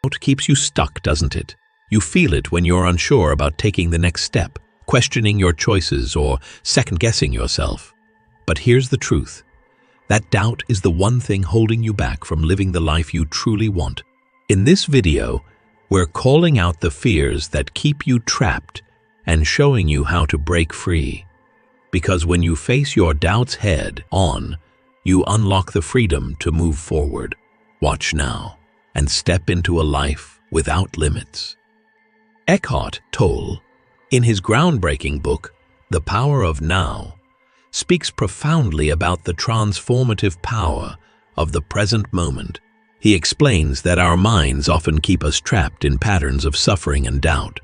It keeps you stuck, doesn't it? You feel it when you're unsure about taking the next step, questioning your choices or second-guessing yourself. But here's the truth. That doubt is the one thing holding you back from living the life you truly want. In this video, we're calling out the fears that keep you trapped and showing you how to break free. Because when you face your doubts head-on, you unlock the freedom to move forward. Watch now and step into a life without limits. Eckhart Tolle, in his groundbreaking book, The Power of Now, speaks profoundly about the transformative power of the present moment. He explains that our minds often keep us trapped in patterns of suffering and doubt,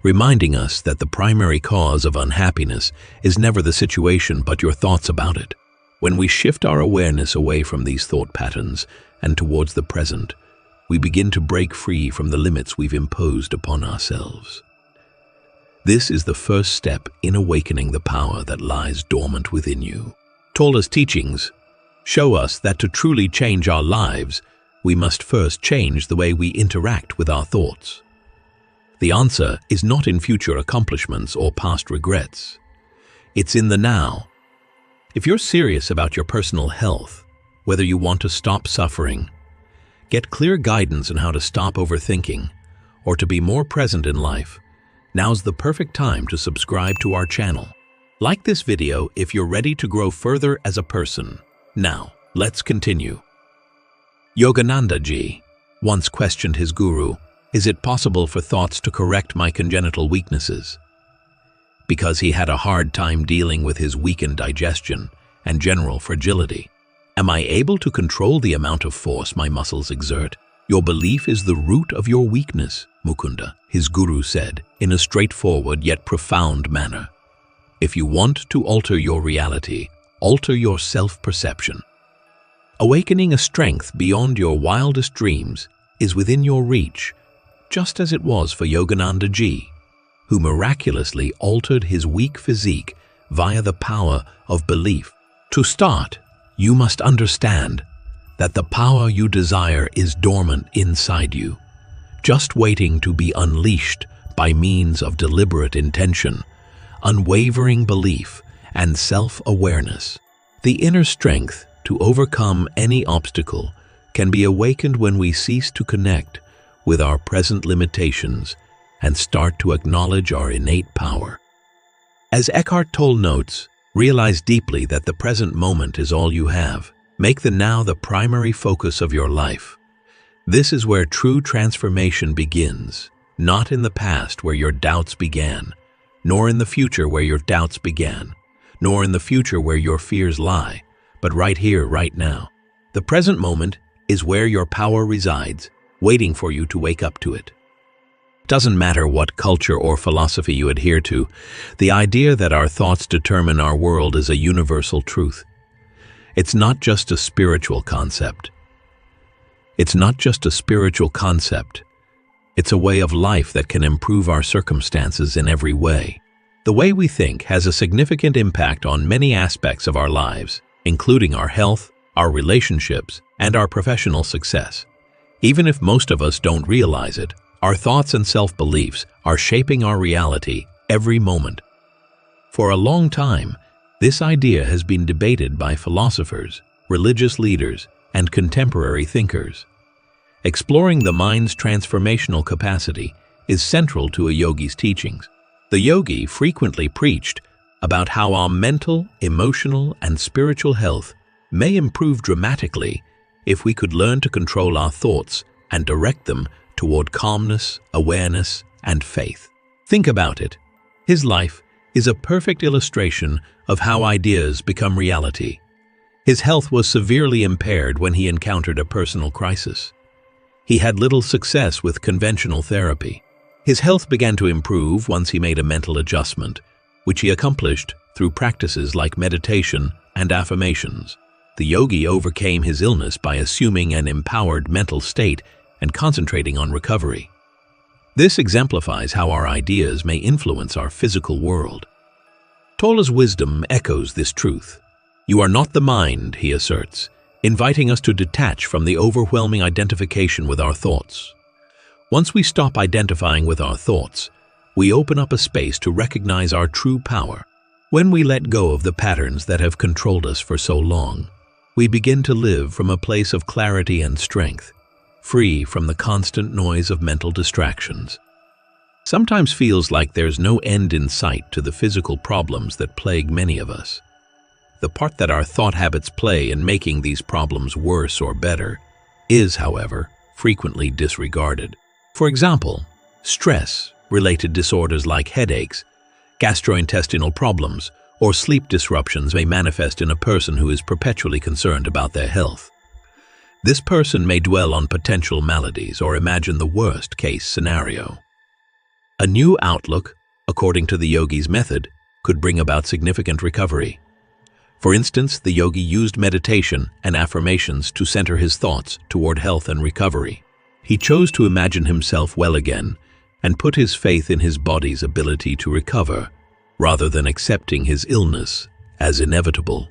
reminding us that the primary cause of unhappiness is never the situation but your thoughts about it. When we shift our awareness away from these thought patterns and towards the present, we begin to break free from the limits we've imposed upon ourselves. This is the first step in awakening the power that lies dormant within you. Tolle's teachings show us that to truly change our lives, we must first change the way we interact with our thoughts. The answer is not in future accomplishments or past regrets. It's in the now. If you're serious about your personal health, whether you want to stop suffering, get clear guidance on how to stop overthinking, or to be more present in life, now's the perfect time to subscribe to our channel. Like this video if you're ready to grow further as a person. Now, let's continue. Yogananda Ji once questioned his guru, "Is it possible for thoughts to correct my congenital weaknesses?" Because he had a hard time dealing with his weakened digestion and general fragility. "Am I able to control the amount of force my muscles exert? Your belief is the root of your weakness, Mukunda," his guru said in a straightforward yet profound manner. "If you want to alter your reality, alter your self-perception. Awakening a strength beyond your wildest dreams is within your reach, just as it was for Yogananda Ji, who miraculously altered his weak physique via the power of belief. To start, you must understand that the power you desire is dormant inside you, just waiting to be unleashed by means of deliberate intention, unwavering belief, and self-awareness. The inner strength to overcome any obstacle can be awakened when we cease to connect with our present limitations and start to acknowledge our innate power. As Eckhart Tolle notes, realize deeply that the present moment is all you have. Make the now the primary focus of your life. This is where true transformation begins, not in the past where your doubts began, nor in the future where your doubts began, nor in the future where your fears lie, but right here, right now. The present moment is where your power resides, waiting for you to wake up to it. Doesn't matter what culture or philosophy you adhere to, the idea that our thoughts determine our world is a universal truth. It's not just a spiritual concept. It's a way of life that can improve our circumstances in every way. The way we think has a significant impact on many aspects of our lives, including our health, our relationships, and our professional success. Even if most of us don't realize it, our thoughts and self-beliefs are shaping our reality every moment. For a long time, this idea has been debated by philosophers, religious leaders, and contemporary thinkers. Exploring the mind's transformational capacity is central to a yogi's teachings. The yogi frequently preached about how our mental, emotional, and spiritual health may improve dramatically if we could learn to control our thoughts and direct them toward calmness, awareness, and faith. Think about it. His life is a perfect illustration of how ideas become reality. His health was severely impaired when he encountered a personal crisis. He had little success with conventional therapy. His health began to improve once he made a mental adjustment, which he accomplished through practices like meditation and affirmations. The yogi overcame his illness by assuming an empowered mental state and concentrating on recovery. This exemplifies how our ideas may influence our physical world. Tolle's wisdom echoes this truth. "You are not the mind," he asserts, inviting us to detach from the overwhelming identification with our thoughts. Once we stop identifying with our thoughts, we open up a space to recognize our true power. When we let go of the patterns that have controlled us for so long, we begin to live from a place of clarity and strength, free from the constant noise of mental distractions. Sometimes feels like there's no end in sight to the physical problems that plague many of us. The part that our thought habits play in making these problems worse or better is, however, frequently disregarded. For example, stress-related disorders like headaches, gastrointestinal problems, or sleep disruptions may manifest in a person who is perpetually concerned about their health. This person may dwell on potential maladies or imagine the worst-case scenario. A new outlook, according to the yogi's method, could bring about significant recovery. For instance, the yogi used meditation and affirmations to center his thoughts toward health and recovery. He chose to imagine himself well again and put his faith in his body's ability to recover, rather than accepting his illness as inevitable.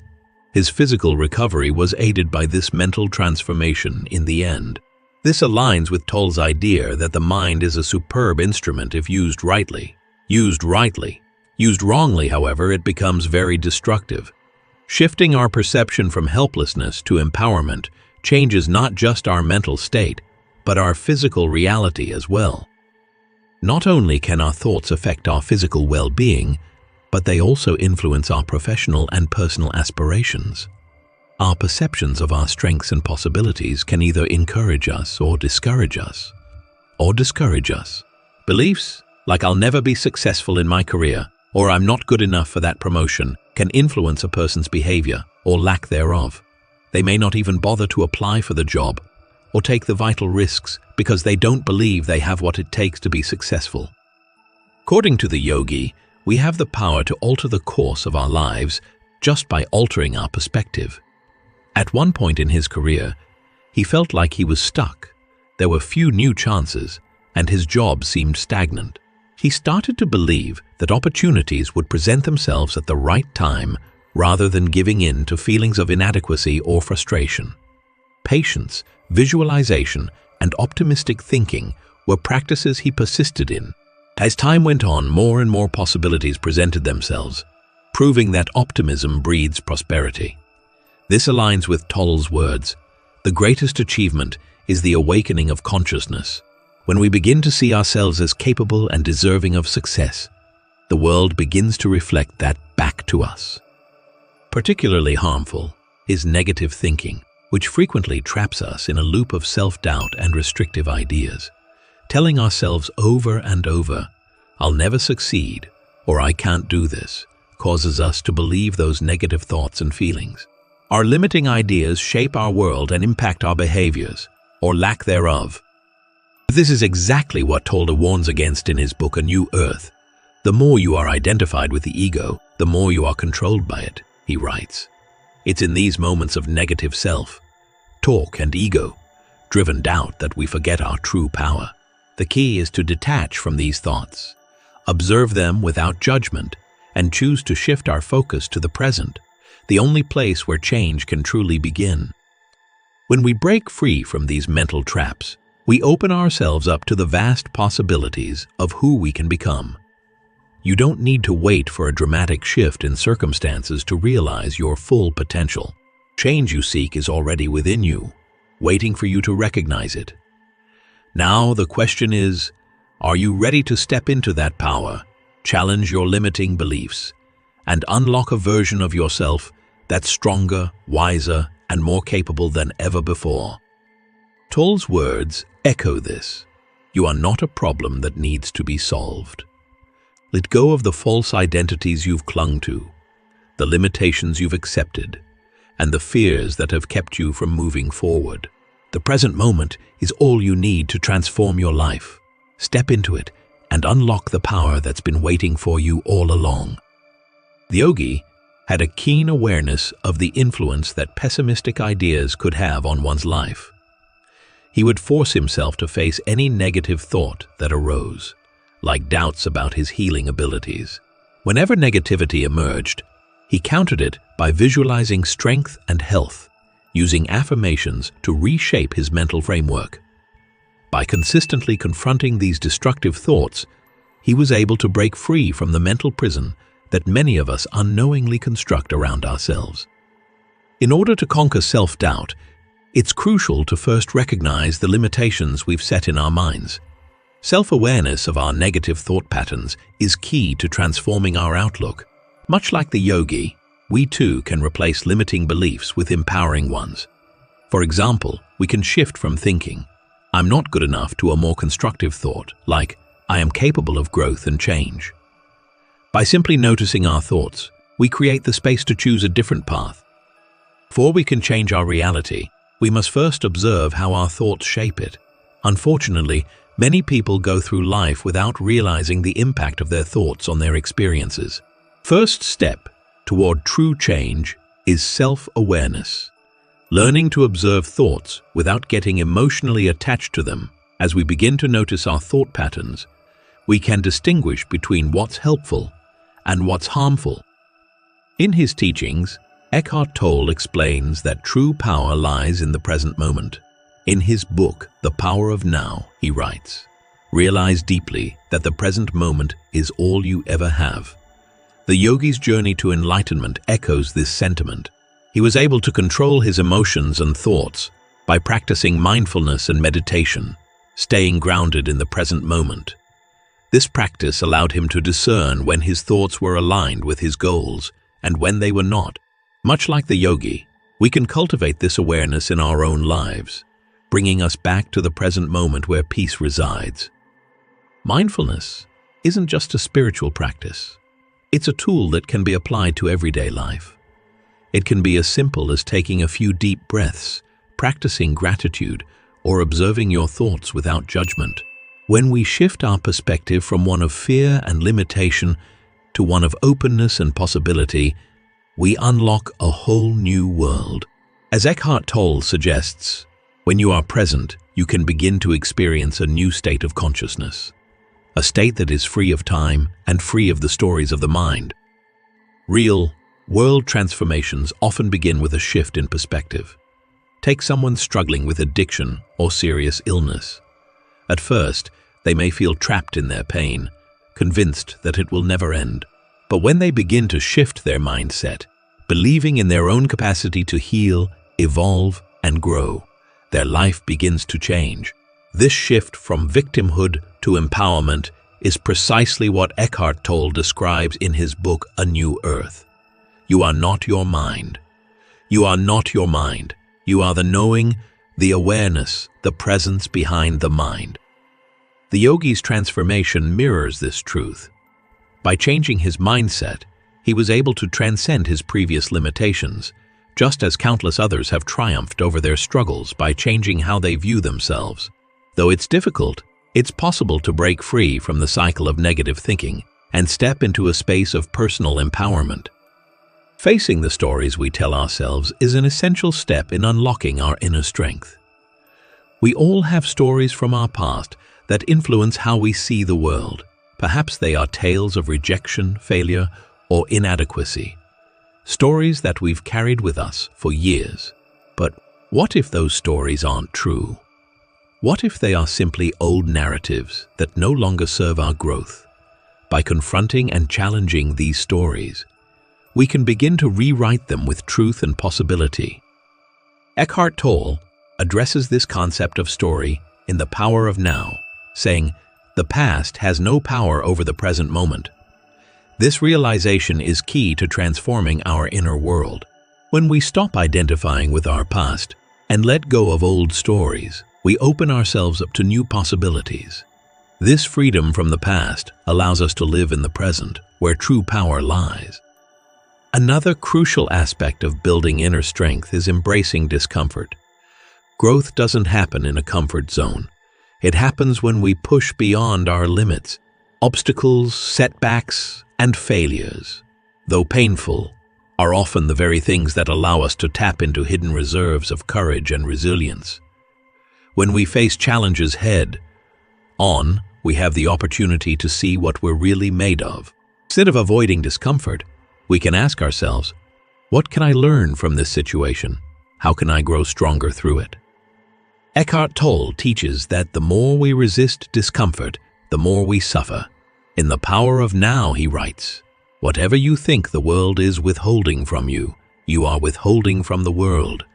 His physical recovery was aided by this mental transformation in the end. This aligns with Tolle's idea that the mind is a superb instrument if used rightly. Used wrongly, however, it becomes very destructive. Shifting our perception from helplessness to empowerment changes not just our mental state, but our physical reality as well. Not only can our thoughts affect our physical well-being, but they also influence our professional and personal aspirations. Our perceptions of our strengths and possibilities can either encourage us or discourage us. Beliefs like "I'll never be successful in my career" or "I'm not good enough for that promotion" can influence a person's behavior or lack thereof. They may not even bother to apply for the job or take the vital risks because they don't believe they have what it takes to be successful. According to the yogi, we have the power to alter the course of our lives just by altering our perspective. At one point in his career, he felt like he was stuck. There were few new chances, and his job seemed stagnant. He started to believe that opportunities would present themselves at the right time rather than giving in to feelings of inadequacy or frustration. Patience, visualization, and optimistic thinking were practices he persisted in. As time went on, more and more possibilities presented themselves, proving that optimism breeds prosperity. This aligns with Tolle's words: "The greatest achievement is the awakening of consciousness. When we begin to see ourselves as capable and deserving of success, the world begins to reflect that back to us." Particularly harmful is negative thinking, which frequently traps us in a loop of self-doubt and restrictive ideas. Telling ourselves over and over, "I'll never succeed," or "I can't do this," causes us to believe those negative thoughts and feelings. Our limiting ideas shape our world and impact our behaviors, or lack thereof. This is exactly what Tolle warns against in his book A New Earth. "The more you are identified with the ego, the more you are controlled by it," he writes. It's in these moments of negative self-talk and ego-driven doubt that we forget our true power. The key is to detach from these thoughts, observe them without judgment, and choose to shift our focus to the present, the only place where change can truly begin. When we break free from these mental traps, we open ourselves up to the vast possibilities of who we can become. You don't need to wait for a dramatic shift in circumstances to realize your full potential. Change you seek is already within you, waiting for you to recognize it. Now the question is, are you ready to step into that power, challenge your limiting beliefs, and unlock a version of yourself that's stronger, wiser, and more capable than ever before? Tolle's words echo this. You are not a problem that needs to be solved. Let go of the false identities you've clung to, the limitations you've accepted, and the fears that have kept you from moving forward. The present moment is all you need to transform your life. Step into it and unlock the power that's been waiting for you all along. The yogi had a keen awareness of the influence that pessimistic ideas could have on one's life. He would force himself to face any negative thought that arose, like doubts about his healing abilities. Whenever negativity emerged, he countered it by visualizing strength and health, using affirmations to reshape his mental framework. By consistently confronting these destructive thoughts, he was able to break free from the mental prison that many of us unknowingly construct around ourselves. In order to conquer self-doubt, it's crucial to first recognize the limitations we've set in our minds. Self-awareness of our negative thought patterns is key to transforming our outlook. Much like the yogi, we too can replace limiting beliefs with empowering ones. For example, we can shift from thinking, "I'm not good enough," to a more constructive thought, like, "I am capable of growth and change." By simply noticing our thoughts, we create the space to choose a different path. Before we can change our reality, we must first observe how our thoughts shape it. Unfortunately, many people go through life without realizing the impact of their thoughts on their experiences. First step toward true change is self-awareness. Learning to observe thoughts without getting emotionally attached to them. As we begin to notice our thought patterns, we can distinguish between what's helpful and what's harmful. In his teachings, Eckhart Tolle explains that true power lies in the present moment. In his book, The Power of Now, he writes, "Realize deeply that the present moment is all you ever have." The yogi's journey to enlightenment echoes this sentiment. He was able to control his emotions and thoughts by practicing mindfulness and meditation, staying grounded in the present moment. This practice allowed him to discern when his thoughts were aligned with his goals and when they were not. Much like the yogi, we can cultivate this awareness in our own lives, bringing us back to the present moment where peace resides. Mindfulness isn't just a spiritual practice. It's a tool that can be applied to everyday life. It can be as simple as taking a few deep breaths, practicing gratitude, or observing your thoughts without judgment. When we shift our perspective from one of fear and limitation to one of openness and possibility, we unlock a whole new world. As Eckhart Tolle suggests, when you are present, you can begin to experience a new state of consciousness, a state that is free of time and free of the stories of the mind. Real, world transformations often begin with a shift in perspective. Take someone struggling with addiction or serious illness. At first, they may feel trapped in their pain, convinced that it will never end. But when they begin to shift their mindset, believing in their own capacity to heal, evolve, and grow, their life begins to change. This shift from victimhood to empowerment is precisely what Eckhart Tolle describes in his book, A New Earth. You are not your mind. You are not your mind. You are the knowing, the awareness, the presence behind the mind. The yogi's transformation mirrors this truth. By changing his mindset, he was able to transcend his previous limitations, just as countless others have triumphed over their struggles by changing how they view themselves. Though it's difficult, it's possible to break free from the cycle of negative thinking and step into a space of personal empowerment. Facing the stories we tell ourselves is an essential step in unlocking our inner strength. We all have stories from our past that influence how we see the world. Perhaps they are tales of rejection, failure, or inadequacy. Stories that we've carried with us for years. But what if those stories aren't true? What if they are simply old narratives that no longer serve our growth? By confronting and challenging these stories, we can begin to rewrite them with truth and possibility. Eckhart Tolle addresses this concept of story in The Power of Now, saying, "The past has no power over the present moment." This realization is key to transforming our inner world. When we stop identifying with our past and let go of old stories, we open ourselves up to new possibilities. This freedom from the past allows us to live in the present, where true power lies. Another crucial aspect of building inner strength is embracing discomfort. Growth doesn't happen in a comfort zone. It happens when we push beyond our limits. Obstacles, setbacks, and failures, though painful, are often the very things that allow us to tap into hidden reserves of courage and resilience. When we face challenges head-on, we have the opportunity to see what we're really made of. Instead of avoiding discomfort, we can ask ourselves, what can I learn from this situation? How can I grow stronger through it? Eckhart Tolle teaches that the more we resist discomfort, the more we suffer. In The Power of Now, he writes, "Whatever you think the world is withholding from you, you are withholding from the world."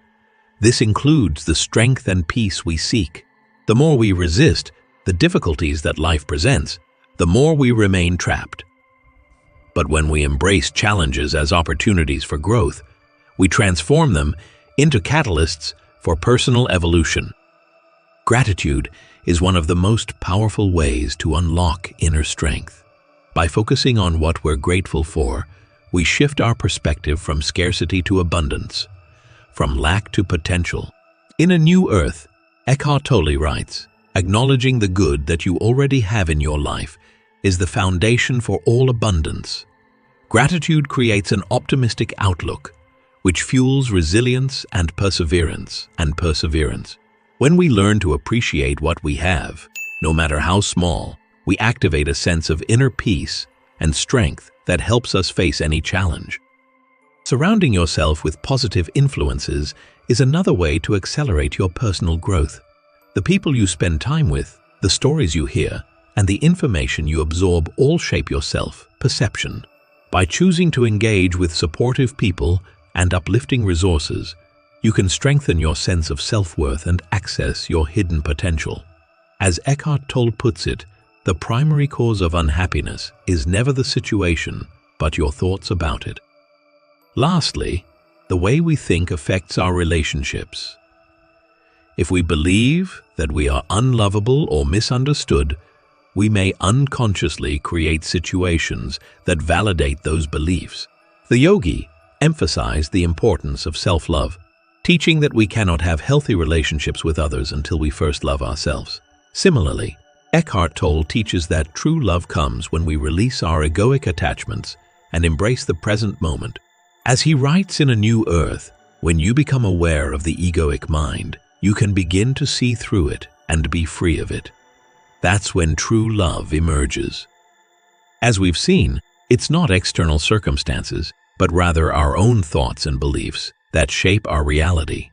This includes the strength and peace we seek. The more we resist the difficulties that life presents, the more we remain trapped. But when we embrace challenges as opportunities for growth, we transform them into catalysts for personal evolution. Gratitude is one of the most powerful ways to unlock inner strength. By focusing on what we're grateful for, we shift our perspective from scarcity to abundance, from lack to potential. In A New Earth, Eckhart Tolle writes, "Acknowledging the good that you already have in your life is the foundation for all abundance." Gratitude creates an optimistic outlook, which fuels resilience and perseverance. When we learn to appreciate what we have, no matter how small, we activate a sense of inner peace and strength that helps us face any challenge. Surrounding yourself with positive influences is another way to accelerate your personal growth. The people you spend time with, the stories you hear, and the information you absorb all shape your self-perception. By choosing to engage with supportive people and uplifting resources, you can strengthen your sense of self-worth and access your hidden potential. As Eckhart Tolle puts it, the primary cause of unhappiness is never the situation, but your thoughts about it. Lastly, the way we think affects our relationships. If we believe that we are unlovable or misunderstood, we may unconsciously create situations that validate those beliefs. The yogi emphasized the importance of self-love, teaching that we cannot have healthy relationships with others until we first love ourselves. Similarly, Eckhart Tolle teaches that true love comes when we release our egoic attachments and embrace the present moment. As he writes in A New Earth, when you become aware of the egoic mind, you can begin to see through it and be free of it. That's when true love emerges. As we've seen, it's not external circumstances, but rather our own thoughts and beliefs that shape our reality.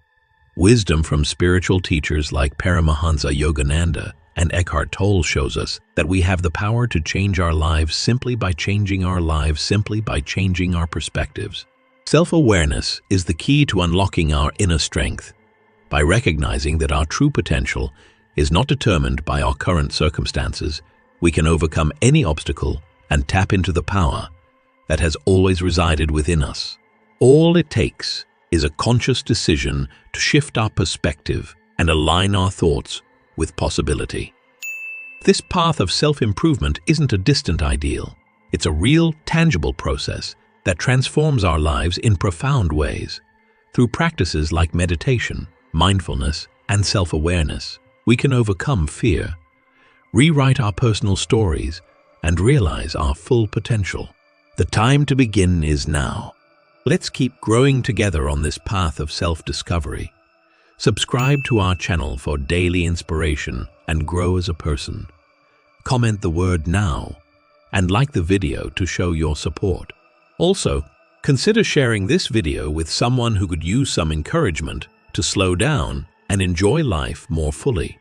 Wisdom from spiritual teachers like Paramahansa Yogananda and Eckhart Tolle shows us that we have the power to change our lives simply by changing our perspectives. Self-awareness is the key to unlocking our inner strength. By recognizing that our true potential is not determined by our current circumstances, we can overcome any obstacle and tap into the power that has always resided within us. All it takes is a conscious decision to shift our perspective and align our thoughts with possibility. This path of self-improvement isn't a distant ideal. It's a real, tangible process that transforms our lives in profound ways. Through practices like meditation, mindfulness, and self-awareness, we can overcome fear, rewrite our personal stories, and realize our full potential. The time to begin is now. Let's keep growing together on this path of self-discovery. Subscribe to our channel for daily inspiration and grow as a person. Comment the word "now" and like the video to show your support. Also, consider sharing this video with someone who could use some encouragement to slow down and enjoy life more fully.